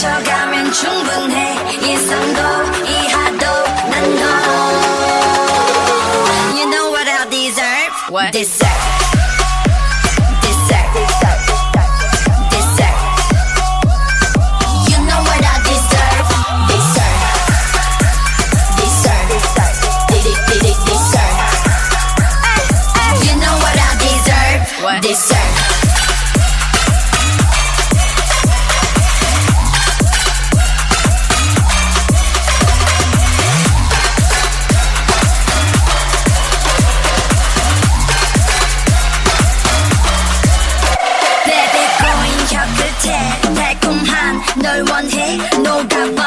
맞춰가면 충분해 이성도 이하도 난도 You know what I deserve? What? Deserve Deserve Deserve You know what I deserve? Deserve Deserve Deserve You know what I deserve? What? Deserve 달콤한 널 원해 녹아